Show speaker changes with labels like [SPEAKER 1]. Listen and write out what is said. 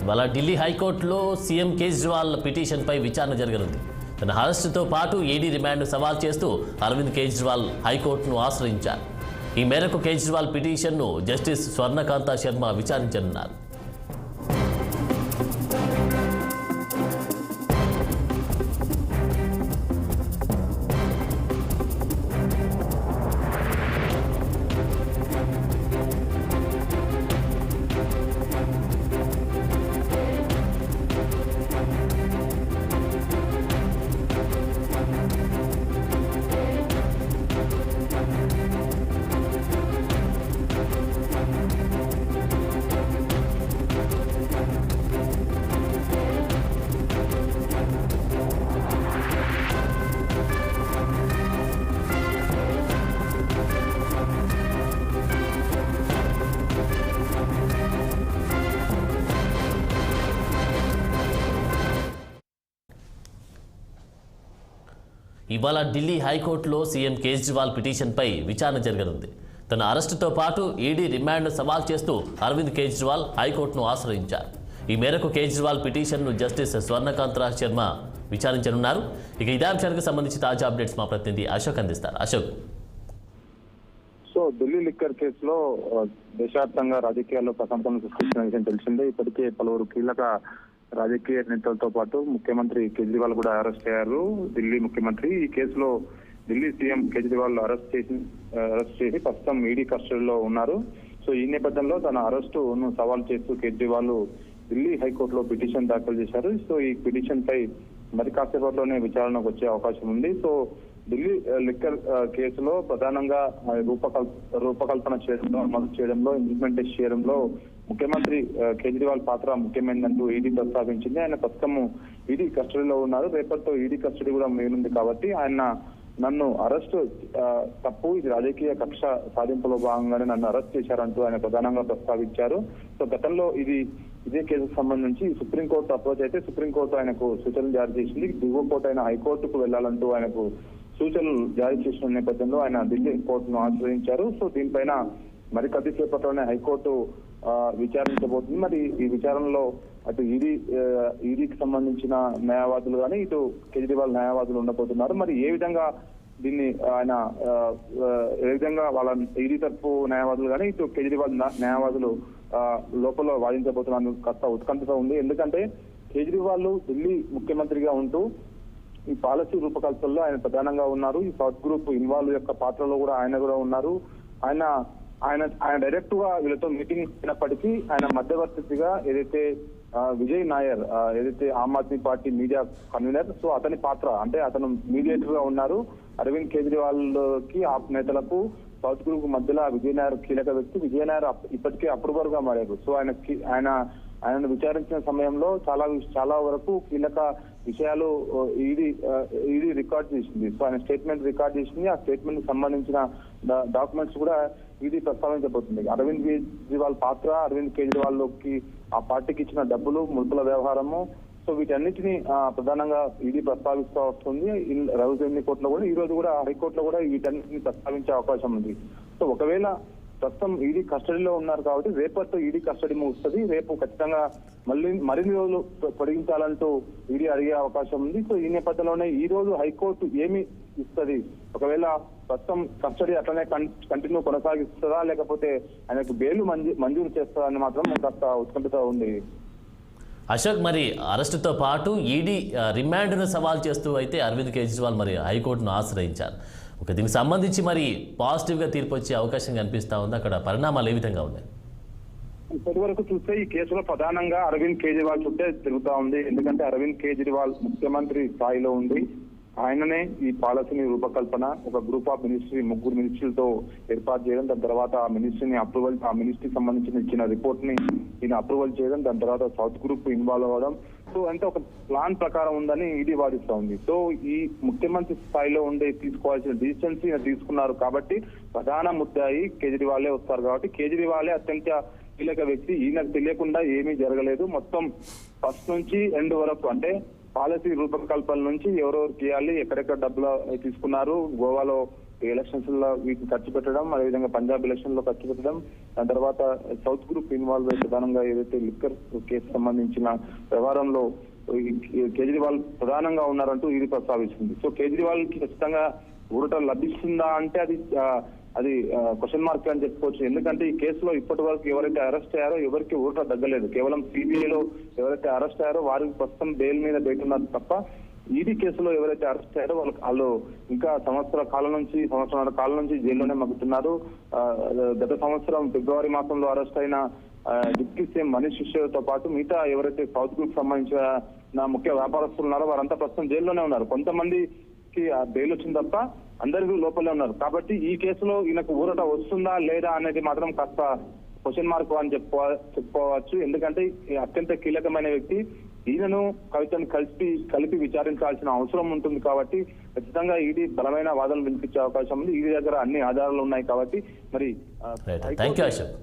[SPEAKER 1] ఇవాళ ఢిల్లీ హైకోర్టులో సీఎం కేజ్రీవాల్ పిటిషన్పై విచారణ జరగనుంది. తన అరెస్టుతో పాటు ఈడీ రిమాండ్ను సవాల్ చేస్తూ అరవింద్ కేజ్రీవాల్ హైకోర్టును ఆశ్రయించారు. ఈ మేరకు కేజ్రీవాల్ పిటిషన్ను జస్టిస్ స్వర్ణకాంత శర్మ విచారించనున్నారు. ఇవాళ ఢిల్లీ హైకోర్టులో సీఎం కేజ్రీవాల్ పిటిషన్పై విచారణ జరగనుంది. తన అరెస్టుతో పాటు ఈడీ రిమాండ్ను సవాల్ చేస్తూ అరవింద్ కేజ్రీవాల్ హైకోర్టును ఆశ్రయించారు. ఈ మేరకు కేజ్రీవాల్ పిటిషన్ను జస్టిస్ స్వర్ణకాంత శర్మ విచారించనున్నారు. ఇక ఇదే అంశానికి సంబంధించి తాజా అప్డేట్స్ మా ప్రతినిధి అశోక్ అందిస్తారు. అశోక్,
[SPEAKER 2] సో ఢిల్లీ లిక్కర్ కేసులో దేశవ్యాప్తంగా రాజకీయాల్లో ప్రకంపనలు సృష్టించిన విషయం తెలిసిందే. ఇప్పటికే పలువురు కీలక రాజకీయ నేతలతో పాటు ముఖ్యమంత్రి కేజ్రీవాల్ కూడా అరెస్ట్ అయ్యారు. ఢిల్లీ ముఖ్యమంత్రి ఈ కేసులో ఢిల్లీ సీఎం కేజ్రీవాల్ అరెస్ట్ చేసి ప్రస్తుతం ఈడీ కస్టడీలో ఉన్నారు. సో ఈ నేపథ్యంలో తన అరెస్టును సవాల్ చేస్తూ కేజ్రీవాల్ ఢిల్లీ హైకోర్టులో పిటిషన్ దాఖలు చేశారు. సో ఈ పిటిషన్ పై మరి కాసేపట్లోనే విచారణకు వచ్చే అవకాశం ఉంది. సో ఢిల్లీ లిక్కర్ కేసులో ప్రధానంగా రూపకల్పన చేయడంలో, అమలు చేయడంలో, ఇంప్లిమెంటేషన్ చేయడంలో ముఖ్యమంత్రి కేజ్రీవాల్ పాత్ర ముఖ్యమైనదంటూ ఈడీ ప్రస్తావించింది. ఆయన ప్రస్తుతం ఈడీ కస్టడీలో ఉన్నారు. రేపటితో ఈడీ కస్టడీ కూడా మిగిలింది కాబట్టి నన్ను అరెస్ట్ తప్పు, ఇది రాజకీయ కక్ష సాధింపులో భాగంగానే నన్ను అరెస్ట్ చేశారంటూ ఆయన ప్రధానంగా ప్రస్తావించారు. సో గతంలో ఇదే కేసుకు సంబంధించి సుప్రీంకోర్టు అప్రోచ్ అయితే సుప్రీంకోర్టు ఆయనకు సూచనలు జారీ చేసింది. దిగువ కోర్టు అయిన హైకోర్టుకు వెళ్లాలంటూ ఆయనకు సూచనలు జారీ చేసిన నేపథ్యంలో ఆయన ఢిల్లీ కోర్టును ఆశ్రయించారు. సో దీనిపైన మరి కొద్దిసేపట్లోనే హైకోర్టు విచారించబోతుంది. మరి ఈ విచారణలో అటు ఈడీకి సంబంధించిన న్యాయవాదులు కానీ ఇటు కేజ్రీవాల్ న్యాయవాదులు ఉండబోతున్నారు. మరి ఏ విధంగా వాళ్ళ ఈడీ తరపు న్యాయవాదులు కానీ ఇటు కేజ్రీవాల్ న్యాయవాదులు లోపల వాదించబోతున్నారు కాస్త ఉత్కంఠత ఉంది. ఎందుకంటే కేజ్రీవాల్ ఢిల్లీ ముఖ్యమంత్రిగా ఉంటూ ఈ పాలసీ రూపకల్పనలో ఆయన ప్రధానంగా ఉన్నారు. ఈ సౌత్ గ్రూప్ ఇన్వాల్వ్ యొక్క పాత్రలో కూడా ఆయన కూడా ఉన్నారు. ఆయన డైరెక్ట్ గా వీళ్ళతో మీటింగ్ అయినప్పటికీ ఆయన మధ్యవర్తిగా ఏదైతే విజయ్ నాయర్ ఏదైతే Aam Aadmi Party media convener, so అతని పాత్ర అంటే అతను మీడియేటర్ గా ఉన్నారు. అరవింద్ కేజ్రీవాల్ కి ఆ నేతలకు సౌత్ గ్రూప్ మధ్యలో విజయ్ నాయర్ కీలక వ్యక్తి. విజయ్ నాయర్ ఇప్పటికే అప్రూవర్ గా మారారు. సో ఆయనను విచారించిన సమయంలో చాలా వరకు కీలక విషయాలు ఈడీ రికార్డ్ చేసింది. సో ఆయన స్టేట్మెంట్ రికార్డ్ చేసింది. ఆ స్టేట్మెంట్ కి సంబంధించిన డాక్యుమెంట్స్ కూడా ఈడీ ప్రస్తావించబోతుంది. అరవింద్ కేజ్రీవాల్ పాత్ర, అరవింద్ కేజ్రీవాల్ కి ఆ పార్టీకి ఇచ్చిన డబ్బులు, ముడుపుల వ్యవహారము, సో వీటన్నిటిని ప్రధానంగా ఈడీ ప్రస్తావిస్తూ వస్తుంది. రెవెన్యూ కోర్టులో కూడా ఈ రోజు కూడా హైకోర్టులో కూడా వీటన్నిటిని ప్రస్తావించే అవకాశం ఉంది. సో ఒకవేళ ప్రస్తుతం ఈడీ కస్టడీలో ఉన్నారు కాబట్టి రేపటితో ఈడీ కస్టడీ ముగుస్తుంది. రేపు ఖచ్చితంగా మరిన్ని రోజులు పొడిగించాలంటూ ఈడీ అడిగే అవకాశం ఉంది. సో ఈ నేపథ్యంలోనే ఈ రోజు హైకోర్టు ఏమి ఇస్తుంది, ఒకవేళ ప్రస్తుతం కస్టడీ అట్లనే కంటిన్యూ కొనసాగిస్తుందా లేకపోతే ఆయనకు బెయిల్ మంజూరు చేస్తుందా అని మాత్రం కాస్త ఉత్కంఠత ఉంది.
[SPEAKER 1] అశోక్, మరి అరెస్టుతో పాటు ఈడీ రిమాండ్ను సవాల్ చేస్తూ అయితే అరవింద్ కేజ్రీవాల్ మరి హైకోర్టును ఆశ్రయించారు. దీనికి సంబంధించి మరి పాజిటివ్ గా తీర్పు వచ్చే అవకాశం కనిపిస్తా ఉంది. అక్కడ పరిణామాలు ఏ విధంగా ఉన్నాయి?
[SPEAKER 2] ఇప్పటి వరకు చూస్తే ఈ కేసులో ప్రధానంగా అరవింద్ కేజ్రీవాల్ చుట్టే తిరుగుతా ఉంది. ఎందుకంటే అరవింద్ కేజ్రీవాల్ ముఖ్యమంత్రి స్థాయిలో ఉండి ఆయననే ఈ పాలసీని రూపకల్పన ఒక గ్రూప్ ఆఫ్ ముగ్గురు మినిస్ట్రీలతో ఏర్పాటు చేయడం, దాని తర్వాత ఆ మినిస్ట్రీకి సంబంధించిన ఇచ్చిన రిపోర్ట్ ని ఈయన అప్రూవల్ చేయడం, దాని తర్వాత సౌత్ గ్రూప్ ఇన్వాల్వ్ అవ్వడం. సో అంటే ఒక ప్లాన్ ప్రకారం ఉందని ఈడీ వాదిస్తా ఉంది. సో ఈ ముఖ్యమంత్రి స్థాయిలో ఉండే తీసుకోవాల్సిన డిసిషన్స్ ఈయన తీసుకున్నారు కాబట్టి ప్రధాన ముద్దాయి కేజ్రీవాలే వస్తారు కాబట్టి కేజ్రీవాలే అత్యంత కీలక వ్యక్తి. ఈయనకు తెలియకుండా ఏమీ జరగలేదు. మొత్తం ఫస్ట్ నుంచి ఎండ్ వరకు అంటే పాలసీ రూపకల్పన నుంచి ఎవరెవరు చేయాలి, ఎక్కడెక్కడ డబ్బులు తీసుకున్నారు, గోవాలో ఎలక్షన్స్ లో వీటిని ఖర్చు పెట్టడం, అదేవిధంగా పంజాబ్ ఎలక్షన్ లో ఖర్చు పెట్టడం, దాని తర్వాత సౌత్ గ్రూప్ ఇన్వాల్వ్ అయ్యి ప్రధానంగా ఏదైతే లిక్కర్ కేసు సంబంధించిన వ్యవహారంలో కేజ్రీవాల్ ప్రధానంగా ఉన్నారంటూ ఇది ప్రస్తావిస్తుంది. సో కేజ్రీవాల్ కి ఖచ్చితంగా ఊరట లభిస్తుందా అంటే అది క్వశ్చన్ మార్క్ అని చెప్పుకోవచ్చు. ఎందుకంటే ఈ కేసులో ఇప్పటి వరకు ఎవరైతే అరెస్ట్ అయ్యారో ఎవరికి ఊరట తగ్గలేదు. కేవలం సిబిఐలో ఎవరైతే అరెస్ట్ అయ్యారో వారికి ప్రస్తుతం బెయిల్ మీద బయట ఉన్నారు తప్ప ఈడీ కేసులో ఎవరైతే అరెస్ట్ అయ్యారో వాళ్ళు ఇంకా సంవత్సరాల కాలం నుంచి జైల్లోనే మగ్గుతున్నారు. గత సంవత్సరం ఫిబ్రవరి మాసంలో అరెస్ట్ అయిన డిప్యూటీ సీఎం మనీష్ సిసోడియాతో పాటు మిగతా ఎవరైతే సౌత్ గ్రూప్ సంబంధించిన ముఖ్య వ్యాపారస్తులు ఉన్నారో వారంతా ప్రస్తుతం జైల్లోనే ఉన్నారు. కొంతమందికి బెయిల్ వచ్చింది తప్ప అందరికీ లోపలే ఉన్నారు. కాబట్టి ఈ కేసులో ఈయనకు ఊరట వస్తుందా లేదా అనేది మాత్రం కాస్త క్వశ్చన్ మార్క్ అని చెప్పుకోవచ్చు. ఎందుకంటే అత్యంత కీలకమైన వ్యక్తి, ఈయనను కవితను కలిపి విచారించాల్సిన అవసరం ఉంటుంది. కాబట్టి ఖచ్చితంగా ఈడీ బలమైన వాదనలు వినిపించే అవకాశం ఉంది. ఈడీ దగ్గర అన్ని ఆధారాలు ఉన్నాయి కాబట్టి మరి
[SPEAKER 1] థ్యాంక్ యూ అశోక్.